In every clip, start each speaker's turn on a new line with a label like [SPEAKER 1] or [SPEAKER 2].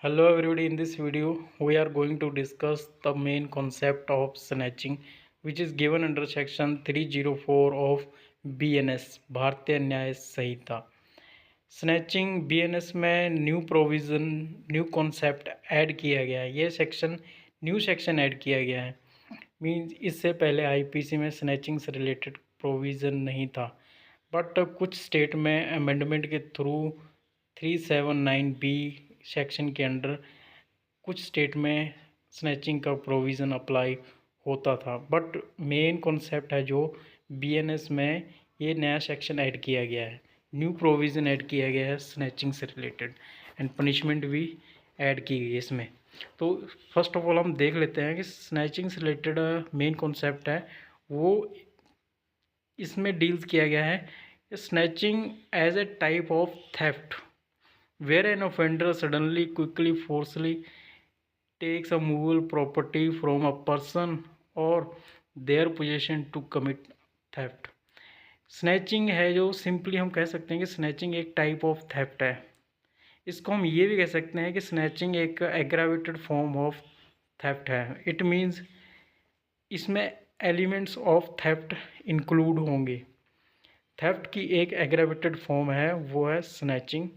[SPEAKER 1] Hello everybody, in this video we are going to discuss the main concept of snatching which is given under section 304 of BNS भारतीय न्याय संहिता। Snatching BNS में new provision new concept add किया गया है। ये section new section add किया गया है। मीन्स इससे पहले आईपीसी में स्नैचिंग से रिलेटेड प्रोविज़न नहीं था, बट कुछ स्टेट में अमेंडमेंट के थ्रू 379B सेक्शन के अंडर कुछ स्टेट में स्नैचिंग का प्रोविज़न अप्लाई होता था। बट मेन कॉन्सेप्ट है जो बीएनएस में ये नया सेक्शन ऐड किया गया है, न्यू प्रोविज़न ऐड किया गया है स्नैचिंग से रिलेटेड, एंड पनिशमेंट भी ऐड की गई है इसमें। तो फर्स्ट ऑफ ऑल हम देख लेते हैं कि स्नैचिंग से रिलेटेड मेन कॉन्सेप्ट है वो इसमें डील्स किया गया है। Snatching as a type of theft where an offender suddenly, quickly, forcefully takes a movable property from a person or their possession to commit theft। Snatching है जो simply हम कह सकते हैं कि स्नैचिंग एक टाइप ऑफ थेफ्ट है। इसको हम ये भी कह सकते हैं कि स्नैचिंग एक एग्रावेटेड फॉर्म ऑफ थेफ्ट है। इट मीन्स इसमें एलिमेंट्स ऑफ थेफ्ट इंक्लूड होंगे। थेफ्ट की एक एग्रावेटेड फॉर्म है वो है स्नैचिंग।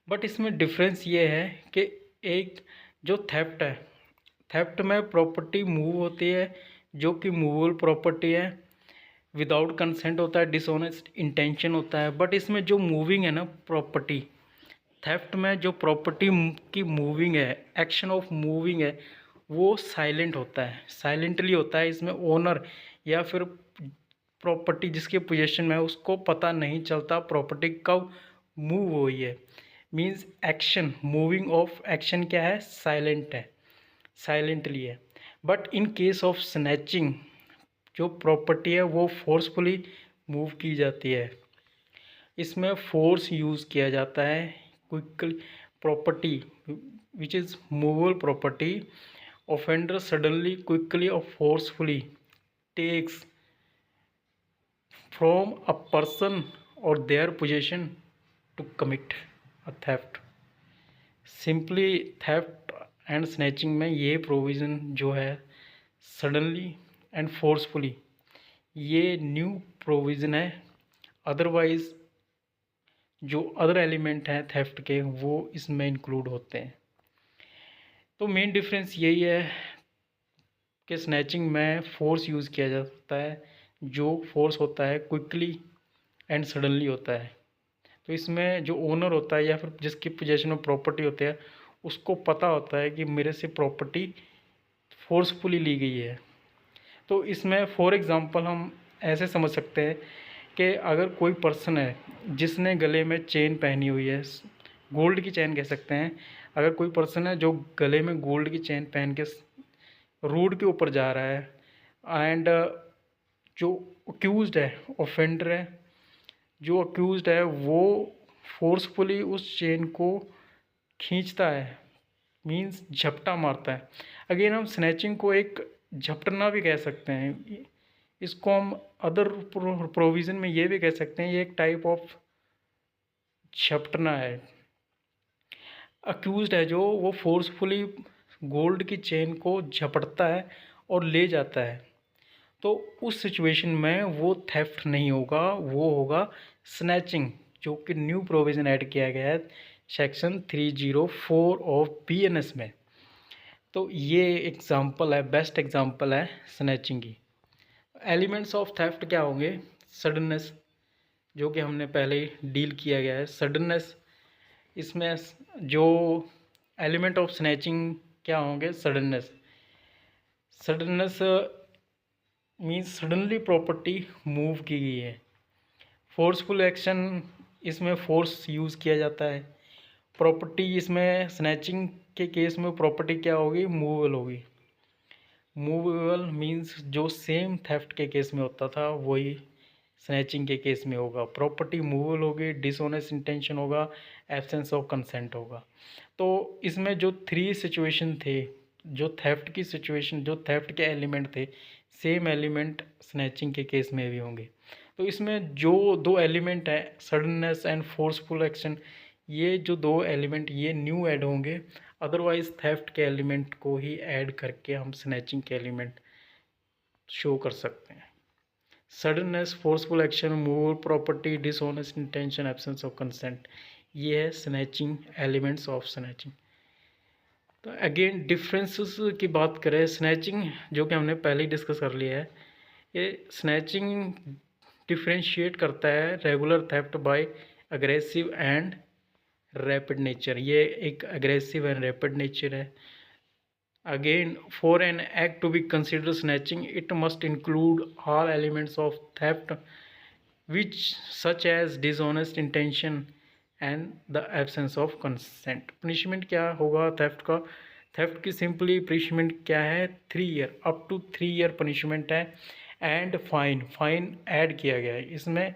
[SPEAKER 1] बट इसमें डिफरेंस ये है कि एक जो थेफ्ट है, थेफ्ट में प्रॉपर्टी मूव होती है जो कि मूवेबल प्रॉपर्टी है, विदाउट कंसेंट होता है, डिसऑनेस्ट इंटेंशन होता है। बट इसमें जो मूविंग है ना प्रॉपर्टी, थेफ्ट में जो प्रॉपर्टी की मूविंग है, एक्शन ऑफ मूविंग है, वो साइलेंट होता है, साइलेंटली होता है। इसमें ओनर या फिर प्रॉपर्टी जिसके पोजीशन में है उसको पता नहीं चलता प्रॉपर्टी कब मूव हुई है। Means action, moving of action क्या है, साइलेंट है, साइलेंटली है। But in case of snatching जो प्रॉपर्टी है वो फोर्सफुली मूव की जाती है। इसमें फोर्स यूज़ किया जाता है। Quickly property which is movable property, offender suddenly, quickly और forcefully takes from a person और their possession to commit a theft. Simply theft and snatching में ये प्रोविज़न जो है सडनली एंड फोर्सफुली, ये न्यू प्रोविज़न है। अदरवाइज़ जो other element हैं थेफ्ट के वो इसमें इंक्लूड होते हैं। तो मेन डिफरेंस यही है कि स्नैचिंग में फोर्स यूज़ किया जाता है, जो फोर्स होता है क्विकली एंड सडनली होता है। तो इसमें जो ओनर होता है या फिर जिसकी पोजेशन में प्रॉपर्टी होती है उसको पता होता है कि मेरे से प्रॉपर्टी फोर्सफुली ली गई है। तो इसमें फॉर एग्ज़ाम्पल हम ऐसे समझ सकते हैं कि अगर कोई पर्सन है जिसने गले में चेन पहनी हुई है, गोल्ड की चेन कह सकते हैं। अगर कोई पर्सन है जो गले में गोल्ड की चेन पहन के रोड के ऊपर जा रहा है, एंड जो अक्यूज्ड है, ऑफेंडर है, जो अक्यूज्ड है वो फोर्सफुली उस चेन को खींचता है, मीन्स झपटा मारता है। अगेन हम स्नैचिंग को एक झपटना भी कह सकते हैं। इसको हम अदर प्रोविज़न में ये भी कह सकते हैं, ये एक टाइप ऑफ झपटना है। अक्यूज्ड है जो वो फोर्सफुली गोल्ड की चेन को झपटता है और ले जाता है, तो उस सिचुएशन में वो थेफ्ट नहीं होगा, वो होगा स्नैचिंग, जो कि न्यू प्रोविज़न ऐड किया गया है सेक्शन 304 ऑफ बीएनएस में। तो ये एग्जांपल है, बेस्ट एग्जांपल है स्नैचिंग की। एलिमेंट्स ऑफ थेफ्ट क्या होंगे, सडननेस, जो कि हमने पहले डील किया गया है। सडननेस, इसमें जो एलिमेंट ऑफ स्नैचिंग क्या होंगे, suddenness. Suddenness means suddenly property move की गई है। फोर्सफुल एक्शन, इसमें फोर्स यूज़ किया जाता है। प्रॉपर्टी, इसमें स्नैचिंग के केस में प्रॉपर्टी क्या होगी, मूवेबल होगी। मूवेबल मीन्स जो सेम थेफ्ट के केस में होता था वही स्नैचिंग के केस में होगा। प्रॉपर्टी मूवेबल होगी, डिसऑनेस्ट इंटेंशन होगा, एब्सेंस ऑफ कंसेंट होगा। तो इसमें जो 3 सिचुएशन थे, जो थेफ्ट की सिचुएशन, जो थेफ्ट के एलिमेंट थे, सेम एलिमेंट स्नैचिंग के केस में भी होंगे। तो इसमें जो 2 एलिमेंट हैं, सडननेस एंड फोर्सफुल एक्शन, ये जो दो एलिमेंट ये न्यू ऐड होंगे, अदरवाइज थेफ्ट के एलिमेंट को ही ऐड करके हम स्नैचिंग के एलिमेंट शो कर सकते हैं। Suddenness, forceful action, move property, dishonest intention, absence of consent, ये है स्नैचिंग एलिमेंट्स ऑफ स्नैचिंग। तो अगेन डिफरेंसेस की बात करें, स्नैचिंग जो कि हमने पहले ही डिस्कस कर लिया है, ये स्नैचिंग डिफ्रेंशिएट करता है regular theft by aggressive and rapid nature. ये एक अग्रेसिव एंड रैपिड नेचर है। Again, for an act to be considered snatching, it must include all elements of theft, which such as dishonest intention and the absence of consent. Punishment क्या होगा theft का? theft की simply punishment क्या है? 3 year, up to 3 year punishment है। and fine add किया गया है इसमें।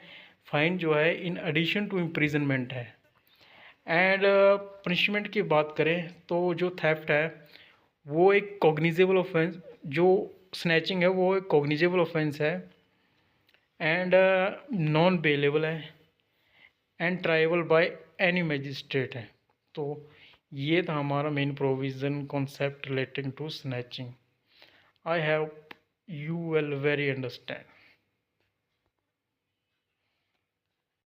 [SPEAKER 1] fine जो है in addition to imprisonment है। एंड पनिशमेंट की बात करें तो जो थेफ्ट है वो एक कॉग्निजेबल ऑफेंस, जो स्नैचिंग है वो एक कॉग्निजेबल ऑफेंस है एंड नॉन बेलेबल है and triable by any magistrate है। तो ये था हमारा main provision concept relating to snatching. I have you will very understand.